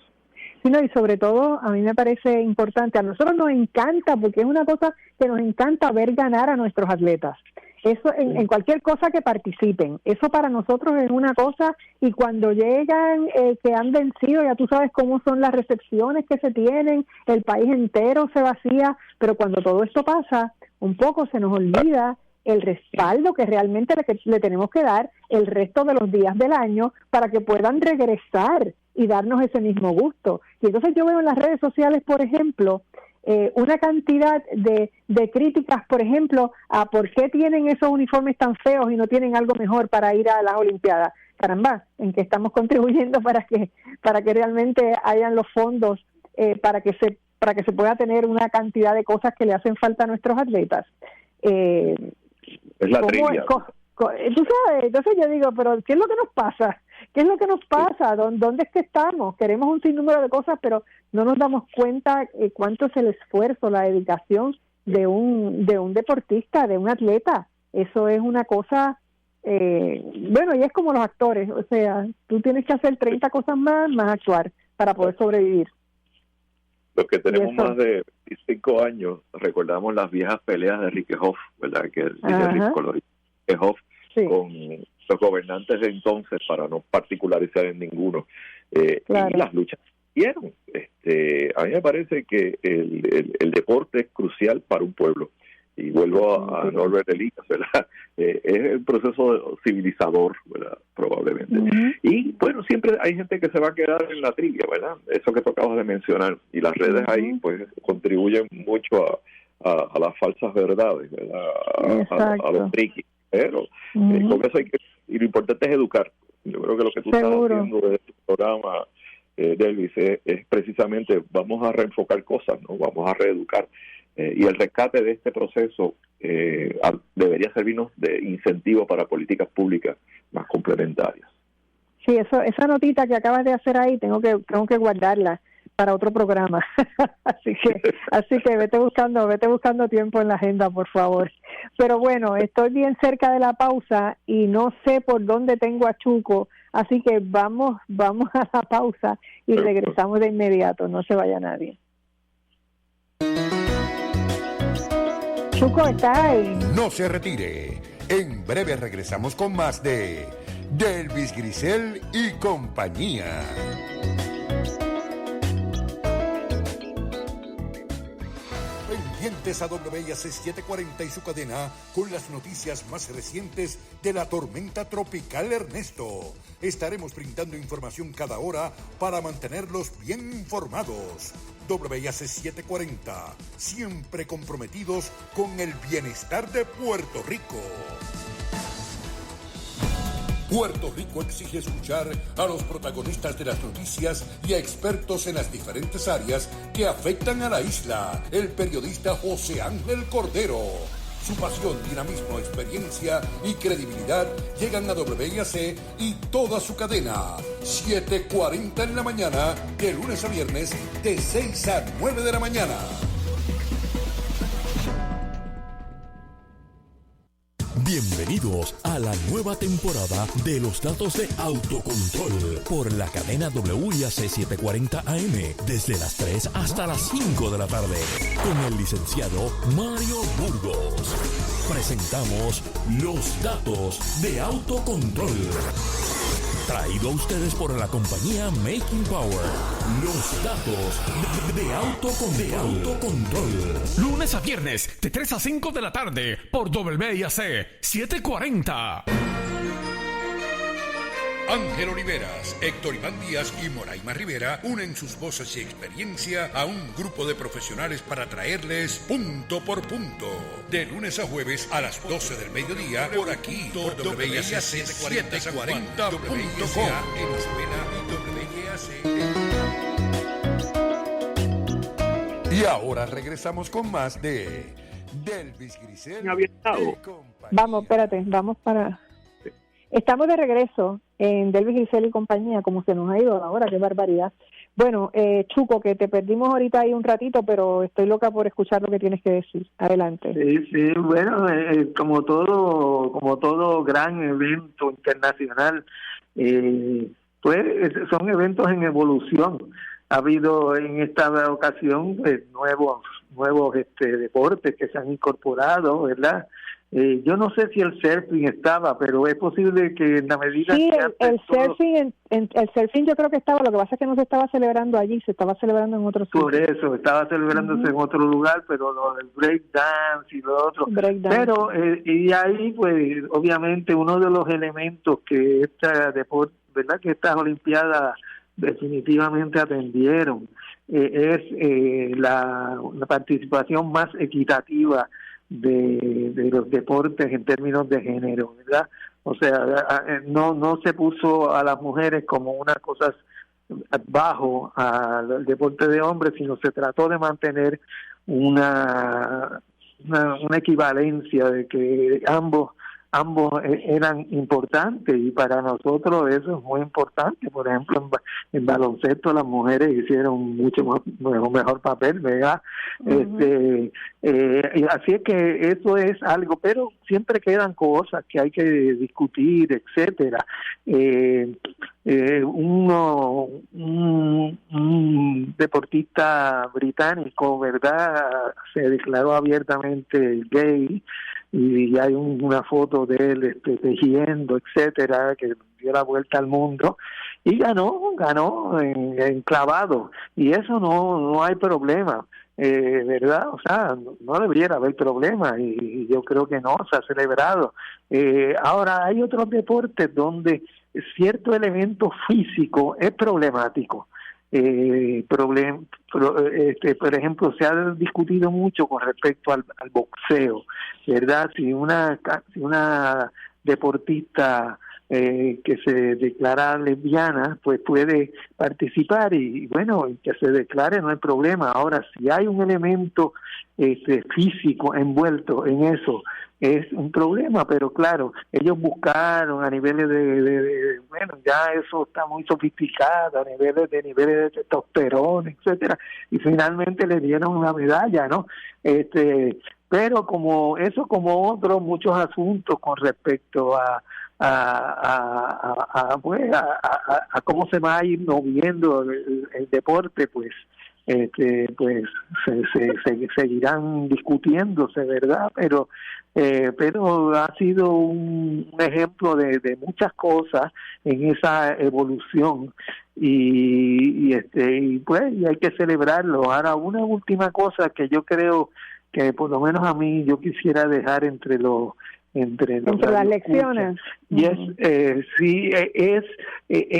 Sí, no, y sobre todo a mí me parece importante, a nosotros nos encanta, porque es una cosa que nos encanta ver ganar a nuestros atletas. Eso en cualquier cosa que participen, eso para nosotros es una cosa, y cuando llegan que han vencido, ya tú sabes cómo son las recepciones que se tienen, el país entero se vacía, pero cuando todo esto pasa, un poco se nos olvida el respaldo que realmente le tenemos que dar el resto de los días del año para que puedan regresar y darnos ese mismo gusto. Y entonces yo veo en las redes sociales, por ejemplo, una cantidad de críticas, por ejemplo, a por qué tienen esos uniformes tan feos y no tienen algo mejor para ir a las Olimpiadas. Caramba, en que estamos contribuyendo para que realmente hayan los fondos para que se pueda tener una cantidad de cosas que le hacen falta a nuestros atletas. Es la trivia. Tú sabes, entonces yo digo, pero ¿qué es lo que nos pasa? ¿Qué es lo que nos pasa? ¿Dónde es que estamos? Queremos un sinnúmero de cosas, pero no nos damos cuenta cuánto es el esfuerzo, la dedicación de un deportista, de un atleta. Eso es una cosa, y es como los actores, o sea, tú tienes que hacer 30 cosas más actuar para poder sobrevivir. Los que tenemos más de 25 años recordamos las viejas peleas de Enrique Hoff, ¿verdad? Que Enrique Hoff con los gobernantes de entonces, para no particularizar en ninguno, claro. Y las luchas hicieron. A mí me parece que el deporte es crucial para un pueblo, Y vuelvo a Norbert Elias, ¿verdad? Es el proceso civilizador, ¿verdad? Probablemente. Y bueno, siempre hay gente que se va a quedar en la trivia, ¿verdad? Eso que tú acabas de mencionar. Y las redes ahí pues contribuyen mucho a las falsas verdades, ¿verdad? A los triquis. Pero con eso y lo importante es educar. Yo creo que lo que tú estás haciendo de tu programa, Delvis, es precisamente vamos a reenfocar cosas, ¿no? Vamos a reeducar. Y el rescate de este proceso debería servirnos de incentivo para políticas públicas más complementarias. Sí, esa notita que acabas de hacer ahí tengo que guardarla para otro programa. así que vete buscando tiempo en la agenda, por favor. Pero bueno, estoy bien cerca de la pausa y no sé por dónde tengo a Chuco, así que vamos a la pausa y regresamos de inmediato. No se vaya nadie. Chuco, ¿está ahí? No se retire. En breve regresamos con más de Delvis Grisel y compañía. Pendientes a WIAC 740 y su cadena con las noticias más recientes de la tormenta tropical Ernesto. Estaremos brindando información cada hora para mantenerlos bien informados. WIAC 740, siempre comprometidos con el bienestar de Puerto Rico. Puerto Rico exige escuchar a los protagonistas de las noticias y a expertos en las diferentes áreas que afectan a la isla. El periodista José Ángel Cordero. Su pasión, dinamismo, experiencia y credibilidad llegan a WIAC y toda su cadena. 7:40 en la mañana, de lunes a viernes, de 6 a 9 de la mañana. Bienvenidos a la nueva temporada de los datos de autocontrol por la cadena WIAC 740 AM desde las 3 hasta las 5 de la tarde con el licenciado Mario Burgos. Presentamos los datos de autocontrol. Traído a ustedes por la compañía Making Power. Los datos de autocontrol. Lunes a viernes, de 3 a 5 de la tarde, por WIAC 740. Ángel Oliveras, Héctor Iván Díaz y Moraima Rivera unen sus voces y experiencia a un grupo de profesionales para traerles Punto por Punto. De lunes a jueves a las 12 del mediodía, por aquí, por WIAC 740.com. Y ahora regresamos con más de Delvis Grisel. Vamos, espérate, Estamos de regreso en Delvis Grisel y compañía, como se nos ha ido ahora, qué barbaridad. Bueno, Chuco, que te perdimos ahorita ahí un ratito, pero estoy loca por escuchar lo que tienes que decir. Adelante. Sí, bueno, como todo gran evento internacional, pues son eventos en evolución. Ha habido en esta ocasión nuevos deportes que se han incorporado, ¿verdad? Yo no sé si el surfing estaba, pero es posible que en la medida sí, que el surfing yo creo que estaba, lo que pasa es que no se estaba celebrando allí, se estaba celebrando en otro sitio. Por eso, estaba celebrándose en otro lugar, pero lo del breakdance y lo otro. Pero, y ahí, pues, obviamente, uno de los elementos que deporte, ¿verdad?, que estas Olimpiadas definitivamente atendieron, es la participación más equitativa de los deportes en términos de género, ¿verdad? O sea, no se puso a las mujeres como una cosa bajo al deporte de hombres, sino se trató de mantener una equivalencia de que ambos eran importantes, y para nosotros eso es muy importante. Por ejemplo, en baloncesto las mujeres hicieron mucho mejor papel, ¿verdad? Así es que eso es algo, pero siempre quedan cosas que hay que discutir, etcétera. Un deportista británico, ¿verdad?, se declaró abiertamente gay, y hay una foto de él tejiendo, etcétera, que dio la vuelta al mundo y ganó en clavado, y eso no hay problema. ¿verdad? O sea, no debería haber problema y yo creo que no, se ha celebrado. Ahora, hay otros deportes donde cierto elemento físico es problemático. Por ejemplo, se ha discutido mucho con respecto al boxeo, ¿verdad? Si una deportista que se declara lesbiana, pues puede participar y bueno, que se declare no hay problema. Ahora, si hay un elemento físico envuelto en eso, es un problema, pero claro, ellos buscaron a niveles bueno, ya eso está muy sofisticado, a niveles de testosterona, etcétera, y finalmente le dieron una medalla, ¿no? Pero como otros muchos asuntos con respecto a cómo se va a ir moviendo el deporte, pues se seguirán discutiéndose, ¿verdad? Pero ha sido un ejemplo de muchas cosas en esa evolución y hay que celebrarlo. Ahora, una última cosa que yo creo que por lo menos a mí yo quisiera dejar entre las lecciones, y es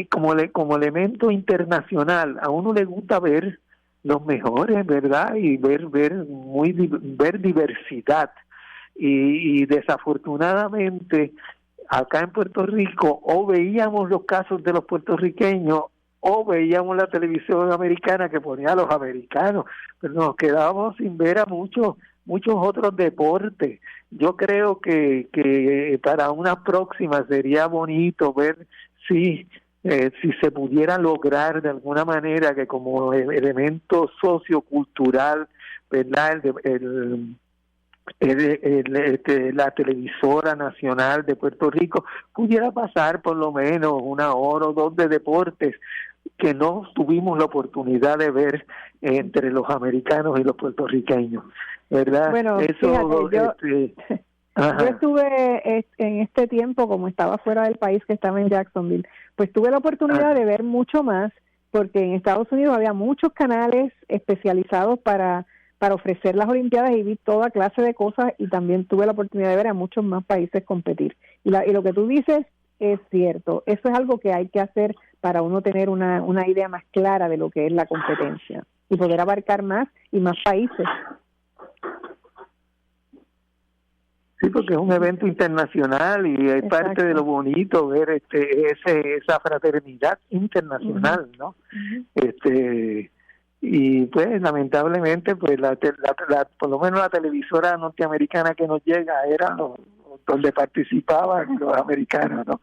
como elemento internacional. A uno le gusta ver los mejores, ¿verdad? Y ver diversidad y desafortunadamente acá en Puerto Rico o veíamos los casos de los puertorriqueños o veíamos la televisión americana que ponía a los americanos, pero nos quedábamos sin ver a muchos otros deportes. Yo creo que para una próxima sería bonito ver si se pudiera lograr de alguna manera que como elemento sociocultural, ¿verdad? La televisora nacional de Puerto Rico pudiera pasar por lo menos 1 hora o 2 de deportes que no tuvimos la oportunidad de ver entre los americanos y los puertorriqueños, ¿verdad? Bueno, eso, fíjate, yo estuve en este tiempo, como estaba fuera del país, que estaba en Jacksonville, pues tuve la oportunidad de ver mucho más, porque en Estados Unidos había muchos canales especializados para ofrecer las Olimpiadas y vi toda clase de cosas, y también tuve la oportunidad de ver a muchos más países competir. Y lo que tú dices es cierto, eso es algo que hay que hacer para uno tener una idea más clara de lo que es la competencia y poder abarcar más y más países. Sí, porque es un evento internacional y es parte de lo bonito ver esa fraternidad internacional, ¿no? Y pues lamentablemente pues por lo menos la televisora norteamericana que nos llega era donde participaban los americanos, ¿no?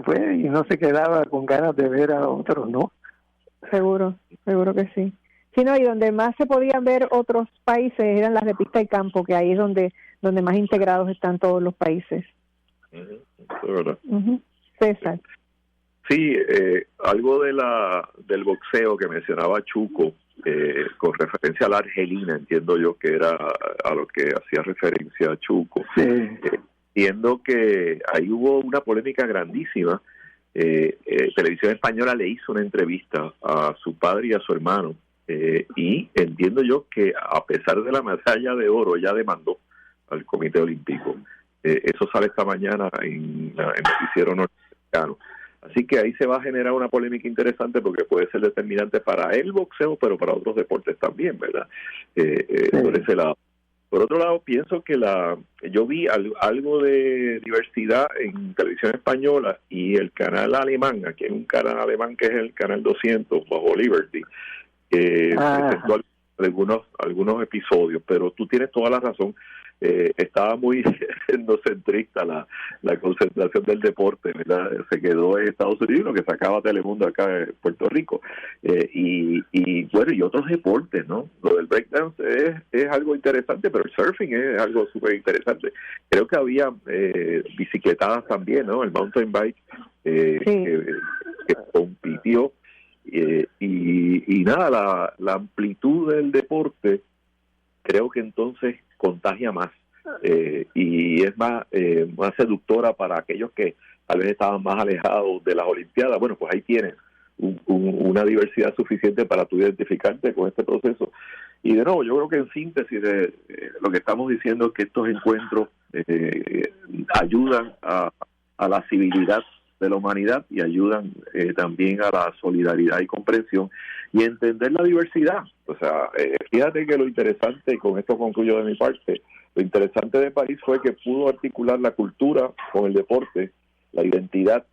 Pues y no se quedaba con ganas de ver a otros, ¿no? Seguro que sí. Sí, no, y donde más se podían ver otros países eran las de pista y campo, que ahí es donde más integrados están todos los países. Es verdad. César. Sí, algo del boxeo que mencionaba Chuco, con referencia a la Argelina, entiendo yo que era a lo que hacía referencia Chuco. Sí. Entiendo que ahí hubo una polémica grandísima. Televisión Española le hizo una entrevista a su padre y a su hermano, y entiendo yo que a pesar de la medalla de oro, ella demandó al Comité Olímpico. Eso sale esta mañana en el noticiero norteamericano. Así que ahí se va a generar una polémica interesante porque puede ser determinante para el boxeo, pero para otros deportes también, ¿verdad? Por ese lado. Por otro lado, pienso que yo vi algo de diversidad en televisión española y el canal alemán, aquí hay un canal alemán que es el canal 200 bajo Liberty, que presentó algunos episodios, pero tú tienes toda la razón. Estaba muy endocentrista la concentración del deporte, ¿verdad? Se quedó en Estados Unidos, lo que sacaba Telemundo acá en Puerto Rico, y bueno, y otros deportes, ¿no? Lo del breakdance es algo interesante, pero el surfing es algo súper interesante. Creo que había bicicletadas también, ¿no? El mountain bike que compitió, y nada, la amplitud del deporte creo que entonces contagia más, y es más seductora para aquellos que tal vez estaban más alejados de las Olimpiadas. Bueno, pues ahí tienes una diversidad suficiente para tú identificarte con este proceso. Y de nuevo, yo creo que en síntesis lo que estamos diciendo es que estos encuentros ayudan a la civilidad de la humanidad y ayudan también a la solidaridad y comprensión y entender la diversidad. O sea, fíjate que lo interesante, y con esto concluyo de mi parte, lo interesante de París fue que pudo articular la cultura con el deporte, la identidad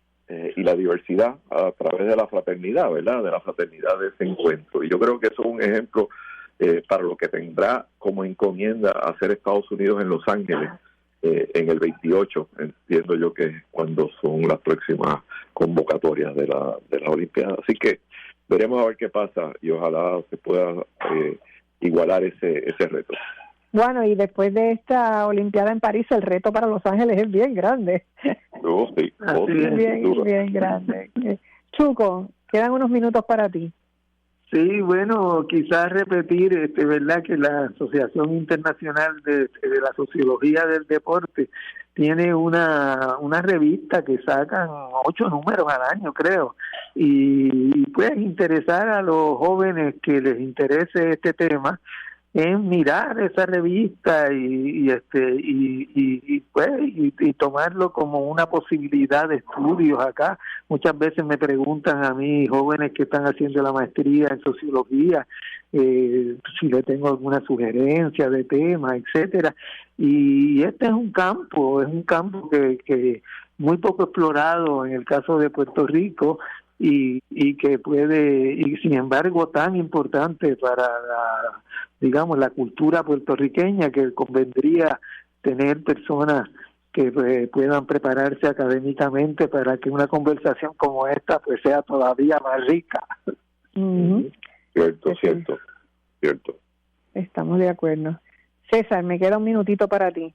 y la diversidad a través de la fraternidad, ¿verdad? De la fraternidad de ese encuentro. Y yo creo que eso es un ejemplo para lo que tendrá como encomienda hacer Estados Unidos en Los Ángeles en el 28, entiendo yo que es cuando son las próximas convocatorias de la Olimpiada. Así que veremos a ver qué pasa y ojalá se pueda igualar ese reto. Bueno, y después de esta Olimpiada en París, el reto para Los Ángeles es bien grande. Sí, bien grande. Chuco, quedan unos minutos para ti. Sí, bueno, quizás repetir, verdad, que la Asociación Internacional de la Sociología del Deporte tiene una revista que sacan 8 números al año, creo, y puede interesar a los jóvenes que les interese este tema en mirar esa revista y tomarlo como una posibilidad de estudios acá. Muchas veces me preguntan a mí, jóvenes que están haciendo la maestría en sociología, si le tengo alguna sugerencia de tema, etcétera. Y este es un campo que muy poco explorado en el caso de Puerto Rico, y que puede, y sin embargo tan importante para la cultura puertorriqueña, que convendría tener personas que puedan prepararse académicamente para que una conversación como esta pues sea todavía más rica. Cierto. Estamos de acuerdo. César, me queda un minutito para ti.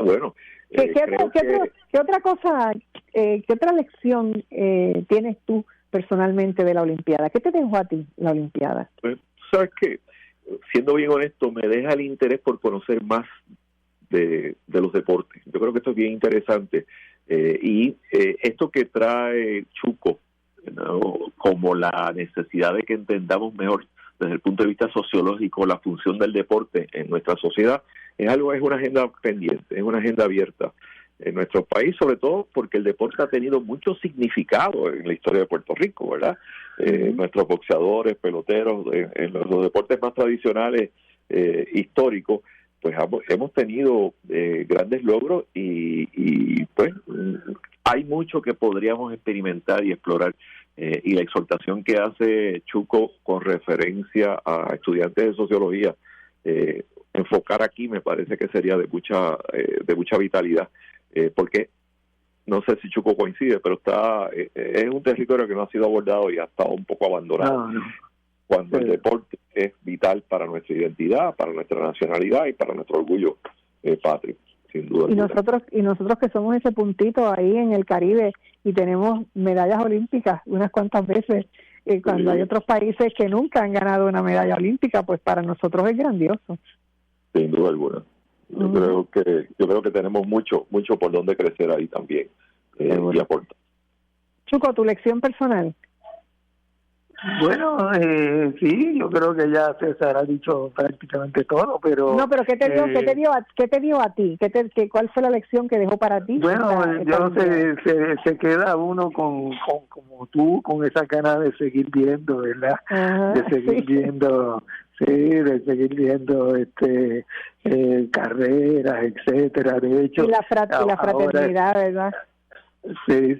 Bueno, ¿Qué otra cosa, qué otra lección tienes tú personalmente de la Olimpiada? ¿Qué te dejó a ti la Olimpiada? Pues, sabes que, siendo bien honesto, me deja el interés por conocer más de los deportes. Yo creo que esto es bien interesante. Y esto que trae Chuco, ¿no?, como la necesidad de que entendamos mejor desde el punto de vista sociológico la función del deporte en nuestra sociedad, es una agenda pendiente, es una agenda abierta en nuestro país, sobre todo porque el deporte ha tenido mucho significado en la historia de Puerto Rico, ¿verdad? Nuestros boxeadores, peloteros, en los deportes más tradicionales, históricos, pues hemos tenido grandes logros y pues hay mucho que podríamos experimentar y explorar. Y la exhortación que hace Chuco con referencia a estudiantes de sociología, enfocar aquí me parece que sería de mucha vitalidad, porque no sé si Chuco coincide, pero es un territorio que no ha sido abordado y ha estado un poco abandonado. Cuando el deporte es vital para nuestra identidad, para nuestra nacionalidad y para nuestro orgullo patrio, sin duda. Y nosotros que somos ese puntito ahí en el Caribe y tenemos medallas olímpicas unas cuantas veces, cuando hay otros países que nunca han ganado una medalla olímpica, pues para nosotros es grandioso. Sin duda alguna. Yo creo que tenemos mucho por donde crecer ahí también y aportar. Chuco, tu lección personal. Bueno, sí, yo creo que ya César ha dicho prácticamente todo, pero... No, pero ¿qué te dio a ti? ¿Cuál fue la lección que dejó para ti? Bueno, se queda uno como tú, con esa ganas de seguir viendo, ¿verdad? De seguir viendo... Sí, de seguir viendo carreras, etcétera. De hecho, y la fraternidad, ahora, ¿verdad? Sí,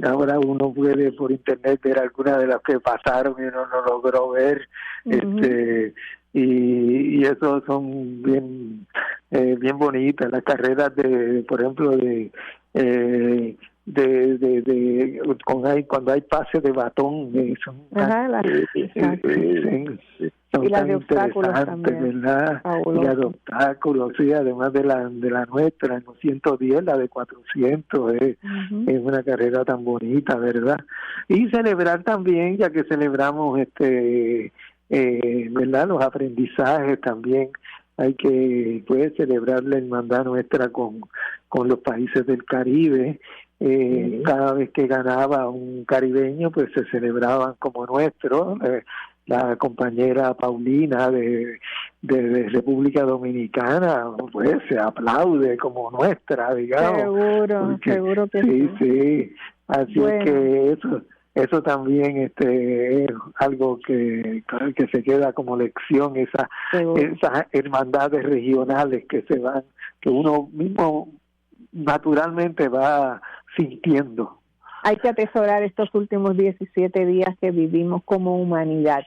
ahora uno puede por internet ver algunas de las que pasaron y uno no logró ver, y eso son bien bonitas las carreras por ejemplo cuando hay pases de batón, son y las de obstáculos también, ¿verdad? Y las de obstáculos, sí, además de la nuestra, en los 110, la de 400, es una carrera tan bonita, ¿verdad? Y celebrar también, ya que celebramos ¿verdad?, los aprendizajes también. Hay que celebrar la hermandad nuestra con los países del Caribe, Cada vez que ganaba un caribeño, pues se celebraban como nuestro. La compañera Paulina de República Dominicana, pues se aplaude como nuestra, digamos. Seguro que sí. Así es que eso también es algo que se queda como lección, esas hermandades regionales que se van, que uno mismo naturalmente va sintiendo. Hay que atesorar estos últimos 17 días que vivimos como humanidad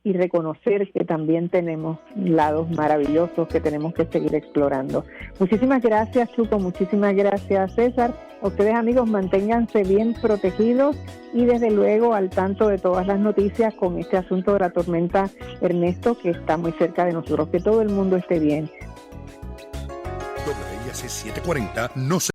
y reconocer que también tenemos lados maravillosos que tenemos que seguir explorando. Muchísimas gracias, Chuco, muchísimas gracias, César. A ustedes, amigos, manténganse bien protegidos y desde luego al tanto de todas las noticias con este asunto de la tormenta Ernesto, que está muy cerca de nosotros. Que todo el mundo esté bien. WIAC 740 no se